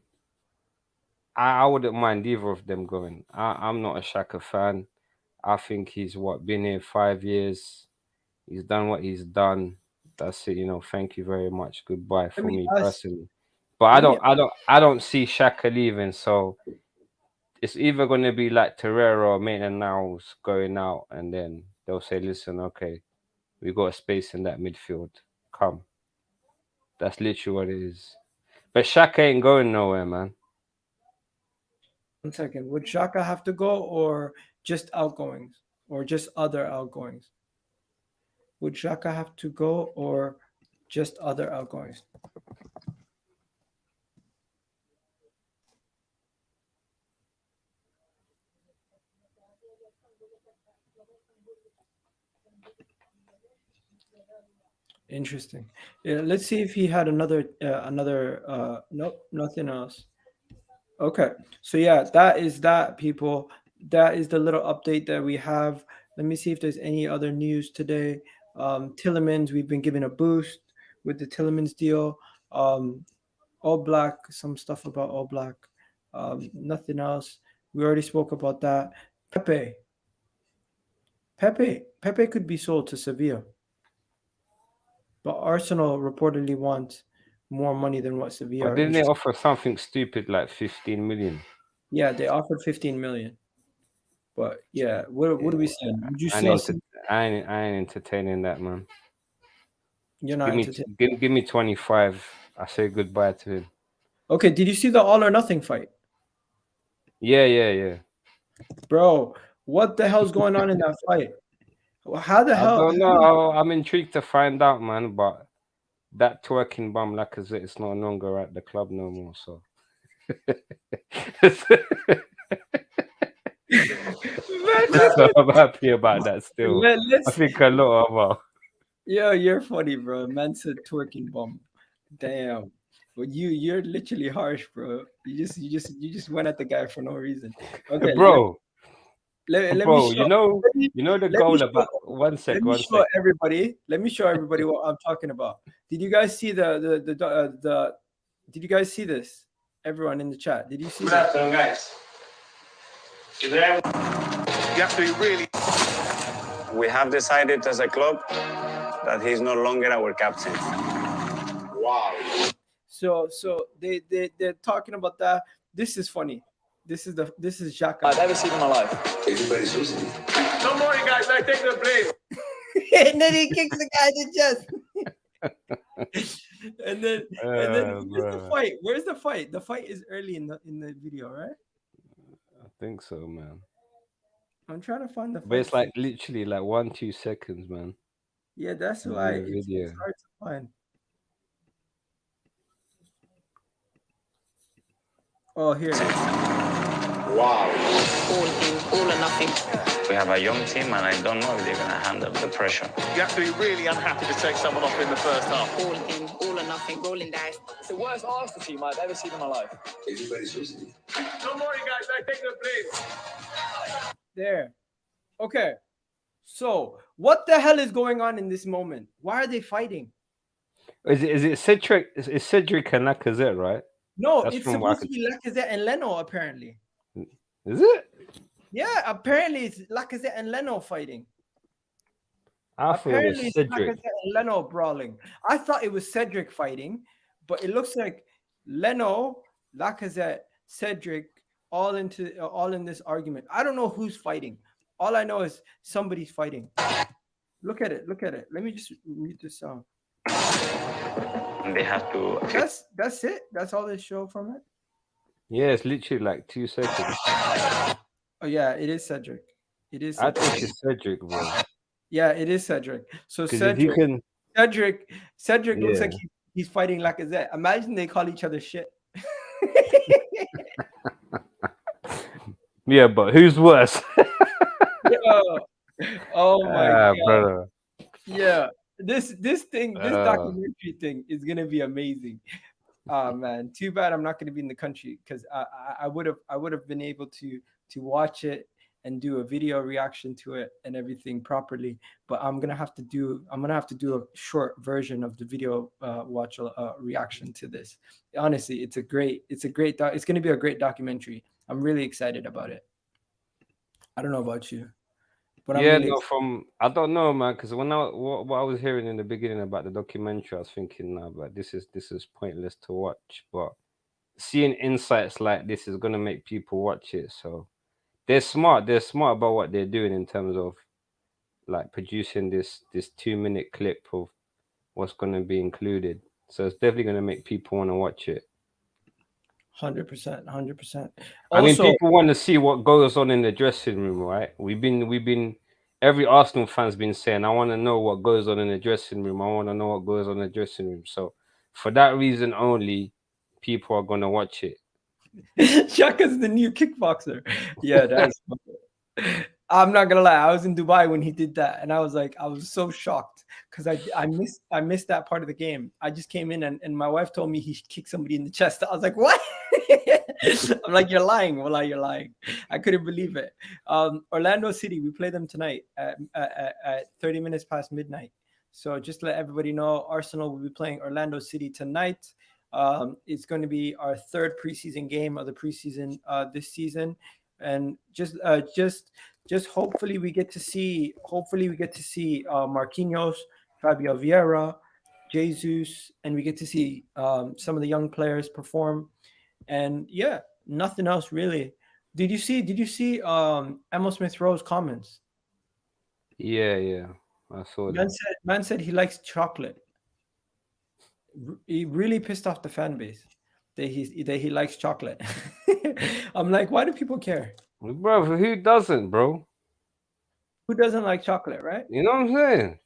I wouldn't mind either of them going. I'm not a Shaka fan. I think he's been here 5 years. He's done what he's done. That's it. Thank you very much. Goodbye Let for me me ask. personally. But Let me. I don't see Shaka leaving. So it's either going to be like Torreira or Maitland Niles going out, and then they'll say, "Listen, okay, we got a space in that midfield. Come." That's literally what it is. But Shaka ain't going nowhere, man. 1 second. Would Xhaka have to go, or just outgoings, or just other outgoings? Would Xhaka have to go, or just other outgoings? Interesting. Yeah, let's see if he had another. Nope, nothing else. Okay, so yeah, that is that, people. That is the little update that we have. Let me see if there's any other news today. Tielemans, we've been given a boost with the Tielemans deal. All Black, some stuff about All Black. Nothing else. We already spoke about that. Pepe could be sold to Sevilla, but Arsenal reportedly wants more money than what Sevilla But are didn't they interested. offer something stupid like 15 million? Yeah, they offered 15 million. But yeah, what are we saying? Would you I still ain't, see? I ain't entertaining that, man. You're not Give me entertained. give me 25. I say goodbye to him. Okay, did you see the All or Nothing fight, Yeah. bro? What the hell's going on in that fight? How the I hell? don't know. I'm intrigued to find out, man. But that twerking bum Lacazette is no longer at the club no more. So so I'm happy about that still. I Let's. think a lot about. Yeah, you're funny, bro. Man said twerking bum. Damn. But you're literally harsh, bro. You just went at the guy for no reason. Okay, bro, let me bro. show. Let me, You know the let me goal show. about one Let sec, me one show sec. everybody. Let me show everybody what I'm talking about. Did you guys see the? Did you guys see this? Everyone in the chat. Did you see Good this? afternoon, guys. Today, you have to be really. We have decided as a club that he's no longer our captain. Wow. So they're talking about that. This is funny. This is Xhaka. I've ever seen in my life. Everybody's losing. Don't worry, guys. I take the blame. And then he kicks the guy in the chest. and then where's the fight? Where's the fight? The fight is early in the video, right? I think so, man. I'm trying to find the fight. But it's like literally like 1-2 seconds, man. Yeah, that's why it's hard to find. Oh, here it is. Wow. All or nothing. We have a young team, and I don't know if they're going to handle the pressure. You have to be really unhappy to take someone off in the first half. All or nothing. Rolling dice. It's the worst Arsenal team I've ever seen in my life. Everybody's losing. Don't worry, guys. I take the blame. There. Okay. So, what the hell is going on in this moment? Why are they fighting? Is it Cedric? It's Cedric and Lacazette, right? No, That's it's from what I supposed to be Lacazette and Leno, apparently. Is it? Yeah, apparently it's Lacazette and Leno fighting. I thought it Apparently was it's Cedric. Lacazette and Leno brawling. I thought it was Cedric fighting, but it looks like Leno, Lacazette, Cedric, all in this argument. I don't know who's fighting. All I know is somebody's fighting. Look at it. Let me just mute this song. And they have to. That's it. That's all they show from it. Yeah, it's literally like 2 seconds. Oh yeah, it is Cedric. It is. I Cedric. think it's Cedric, bro. Yeah, it is Cedric. So 'Cause if you Cedric looks Yeah. like he's fighting Lacazette. Imagine they call each other shit. Yeah, but who's worse? Yo. Oh my god, brother. yeah. This documentary thing is gonna be amazing. Oh man, too bad I'm not gonna be in the country because I would have been able to watch it and do a video reaction to it and everything properly. But I'm gonna have to do a short version of the video watch reaction to this. Honestly, it's gonna be a great documentary. I'm really excited about it. I don't know about you, but I'm Yeah, really no, I don't know, man. Because when what I was hearing in the beginning about the documentary, I was thinking, nah, but this is pointless to watch. But seeing insights like this is gonna make people watch it. So they're smart. They're smart about what they're doing in terms of like producing this 2-minute clip of what's gonna be included. So it's definitely gonna make people want to watch it. 100%. I mean, Also, people want to see what goes on in the dressing room, right? We've been every Arsenal fan's been saying, I want to know what goes on in the dressing room. I want to know what goes on in the dressing room. So for that reason only, people are gonna watch it. Shaka's the new kickboxer. Yeah, that's. I'm not gonna lie. I was in Dubai when he did that, and I was so shocked because I missed that part of the game. I just came in and my wife told me he kicked somebody in the chest. I was like, what? I'm like, you're lying. Well, you're lying. I couldn't believe it. Orlando City, we play them tonight at 30 minutes past midnight. So just to let everybody know, Arsenal will be playing Orlando City tonight. It's going to be our third preseason game of the preseason this season, and just hopefully we get to see Marquinhos, Fabio, Vieira, Jesus, and we get to see some of the young players perform. And yeah, nothing else really. Did you see Emile Smith Rowe's comments? Yeah, I saw that. Man said he likes chocolate. He really pissed off the fan base that he likes chocolate. I'm like, why do people care? Bro, who doesn't, bro? Who doesn't like chocolate, right? You know what I'm saying?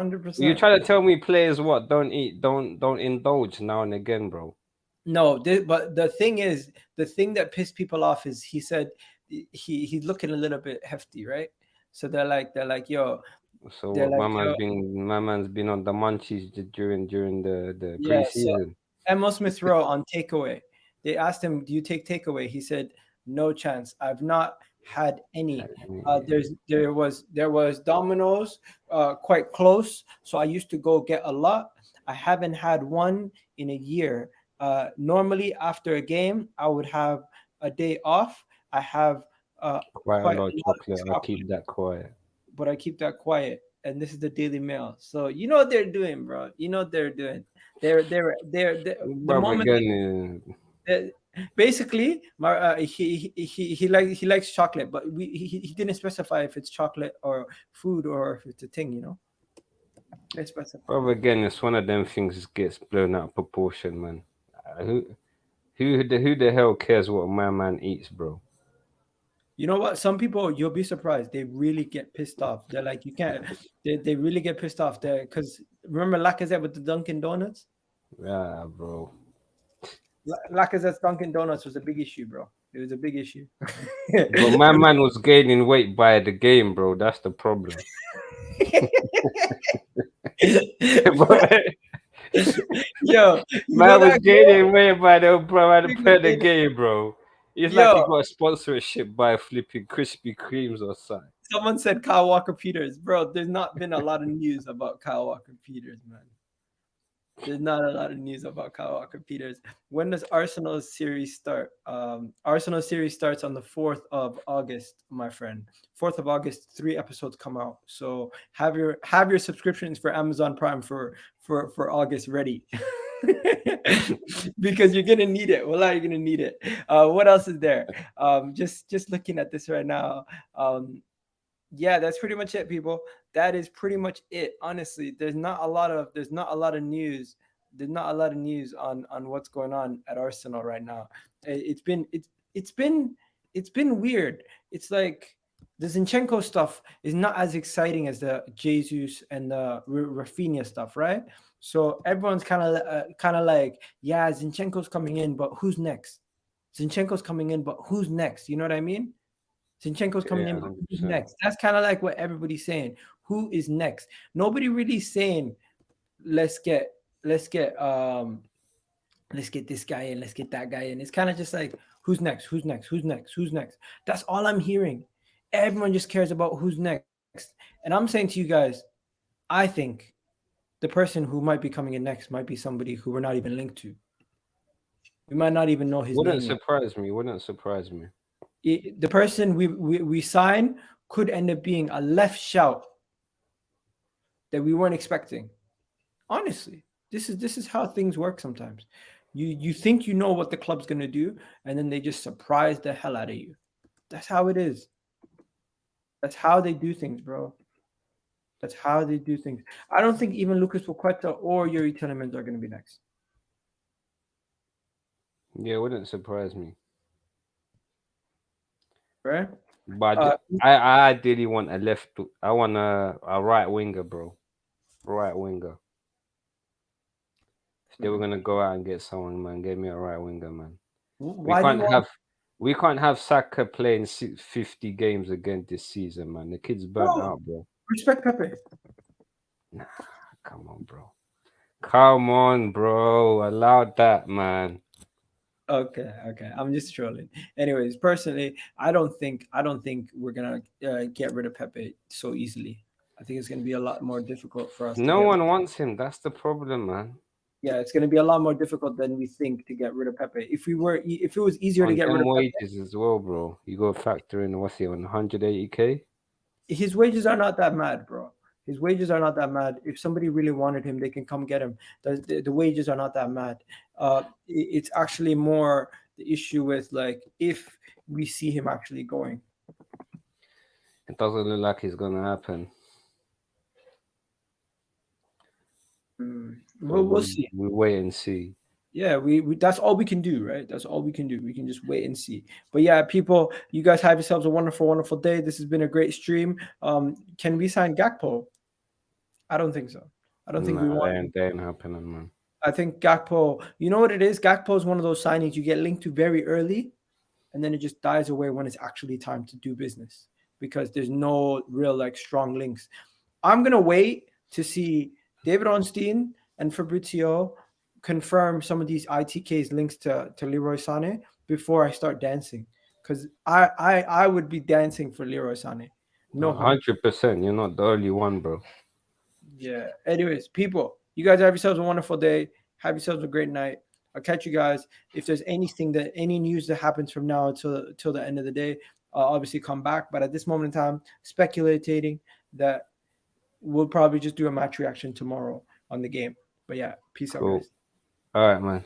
100%. You try to tell me players what? Don't indulge now and again, bro. No, but the thing is, the thing that pissed people off is he said he's looking a little bit hefty, right? So they're like, yo. So what, my man's been on the munchies during the preseason. Emile Smith Rowe on takeaway. They asked him, "Do you take takeaway?" He said, "No chance. I've not had any. There was Domino's quite close, so I used to go get a lot. I haven't had one in a year. Normally after a game, I would have a day off. I have Quite a quite lot a of lot of chocolate. I chocolate, keep that quiet. but I keep that quiet." And this is the Daily Mail. So you know what they're doing, bro. You know what they're doing. They're the Bro, moment again, uh, basically, he likes chocolate, but he didn't specify if it's chocolate or food or if it's a thing. They specify. it's one of them things that gets blown out of proportion, man. Who who the hell cares what my man eats, bro? You know what? Some people, you'll be surprised. They really get pissed off. They're like, you can't. They really get pissed off there because remember Lacazette with the Dunkin' Donuts. Yeah, bro. Lacazette's Dunkin' Donuts was a big issue, bro. It was a big issue. But my man was gaining weight by the game, bro. That's the problem. Yo, you know Man was that gaining weight by the girl? game, bro. It's like he Yo, got a sponsorship by flipping Krispy Kremes or something. someone said Kyle Walker Peters, bro. There's not been a lot of news about Kyle Walker Peters, man. There's not a lot of news about Kyle Walker Peters. When does Arsenal's series start? Arsenal series starts on the 4th of August, my friend. 4th of August, 3 episodes come out. So have your subscriptions for Amazon Prime for August ready. Because you're gonna need it. Well, you're gonna need it. What else is there? Just looking at this right now. Yeah, that's pretty much it, people. That is pretty much it. Honestly, there's not a lot of news. There's not a lot of news on what's going on at Arsenal right now. It's been weird. It's like the Zinchenko stuff is not as exciting as the Jesus and the Rafinha stuff, right? So everyone's kind of like, yeah, Zinchenko's coming in, but who's next? Zinchenko's coming in, but who's next? You know what I mean? Zinchenko's coming Yeah, in, but who's 100%. next? That's kind of like what everybody's saying. Who is next? Nobody really saying, let's get let's get let's get this guy in, let's get that guy in. It's kind of just like, who's next? Who's next? Who's next? Who's next? That's all I'm hearing. Everyone just cares about who's next. And I'm saying to you guys, I think the person who might be coming in next might be somebody who we're not even linked to. We might not even know his Wouldn't name yet. surprise me. Wouldn't surprise me. The person we sign could end up being a left shout that we weren't expecting. Honestly, this is how things work sometimes. You think you know what the club's gonna do, and then they just surprise the hell out of you. That's how it is. That's how they do things, bro. That's how they do things. I don't think even Lucas Paqueta or Youri Tielemans are gonna be next. Yeah, wouldn't surprise me. Right? But Uh, I ideally want a left. I want a right winger, bro. Right winger. If they were gonna go out and get someone, man, get me a right winger, man. We why do you can't want, have we can't have Saka playing 50 games again this season, man. The kid's burnt bro? out, bro. Respect Pepe. Nah, come on, bro. Come on, bro. Allow that, man. Okay. I'm just trolling. Anyways, personally, I don't think we're gonna get rid of Pepe so easily. I think it's gonna be a lot more difficult for us to No get. one wants him. That's the problem, man. Yeah, it's gonna be a lot more difficult than we think to get rid of Pepe. If it was easier to On get rid them of Pepe, wages as well, bro. You got to factor in what's he on 180K. his wages are not that mad, bro. His wages are not that mad. If somebody really wanted him, they can come get him. The wages are not that mad. It's actually more the issue with like if we see him actually going. It doesn't look like it's gonna happen. So We'll see. we wait and see. Yeah, we that's all we can do, right? That's all we can do. We can just wait and see. But yeah, people, you guys have yourselves a wonderful, wonderful day. This has been a great stream. Can we sign Gakpo? I don't think so. I don't think we Nah, want. they ain't happening, man. I think Gakpo. You know what it is? Gakpo is one of those signings you get linked to very early, and then it just dies away when it's actually time to do business because there's no real like strong links. I'm gonna wait to see David Ornstein and Fabrizio confirm some of these ITKs links to Leroy Sane before I start dancing, because I would be dancing for Leroy Sane. No hope. 100%. You're not the only one, bro. Yeah. Anyways, people, you guys have yourselves a wonderful day. Have yourselves a great night. I'll catch you guys. If there's any news that happens from now till the end of the day, I'll obviously come back. But at this moment in time, speculating that we'll probably just do a match reaction tomorrow on the game. But yeah, peace out, Cool. guys. All right, man.